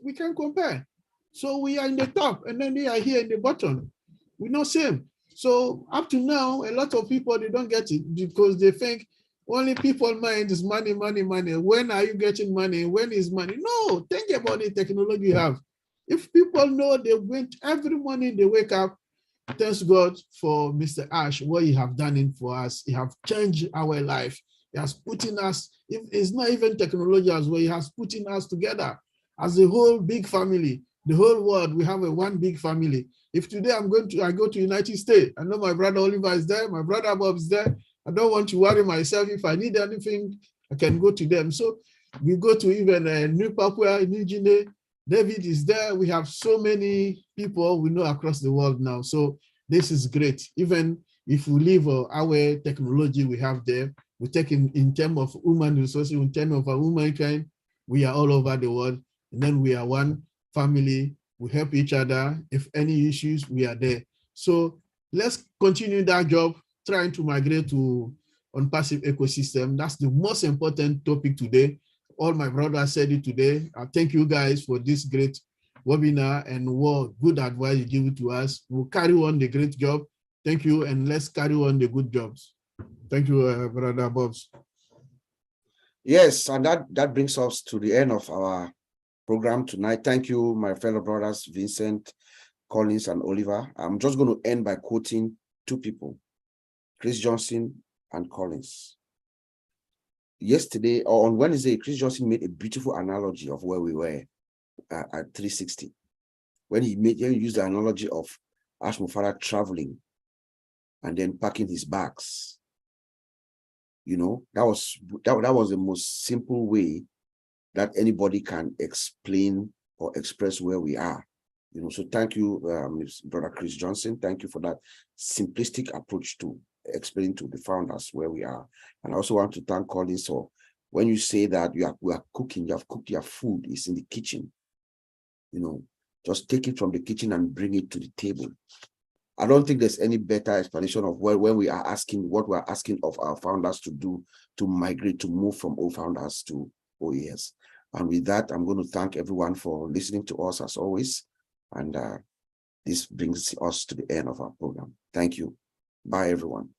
We can compare. So we are in the top, and then they are here in the bottom. We're not same. So up to now, a lot of people, they don't get it because they think only people mind is money, money, money. When are you getting money? When is money? No, think about the technology you have. If people know they went every morning, they wake up, thanks God for Mr. Ash, what he have done it for us. He have changed our life. He has put in us, if it's not even technology as well, he has put in us together as a whole big family. The whole world, we have one big family. If today I go to United States, I know my brother Oliver is there, my brother Bob is there. I don't want to worry myself. If I need anything, I can go to them. So we go to even New Papua, New Guinea. David is there. We have so many people we know across the world now. So this is great. Even if we leave our technology we have there, we take in terms of human resources, in terms of our humankind, we are all over the world. And then we are one family. We help each other. If any issues, we are there. So let's continue that job, trying to migrate to on-passive ecosystem. That's the most important topic today. All my brothers said it today. I thank you guys for this great webinar and what good advice you give it to us. We'll carry on the great job. Thank you, and let's carry on the good jobs. Thank you, Brother Bobs. Yes, and that brings us to the end of our program tonight. Thank you, my fellow brothers, Vincent, Collins, and Oliver. I'm just going to end by quoting two people, Chris Johnson and Collins. yesterday or on Wednesday, Chris Johnson made a beautiful analogy of where we were at 360. When he used the analogy of Ash Mufara traveling and then packing his bags. You know, that was the most simple way that anybody can explain or express where we are. You know, so thank you, Brother Chris Johnson. Thank you for that simplistic approach to explaining to the founders where we are. And I also want to thank Collins. So when you say that we are cooking, you have cooked your food, it's in the kitchen. You know, just take it from the kitchen and bring it to the table. I don't think there's any better explanation of when we are asking what we're asking of our founders to do to migrate, to move from old founders to OES. And with that, I'm going to thank everyone for listening to us as always. And this brings us to the end of our program. Thank you. Bye, everyone.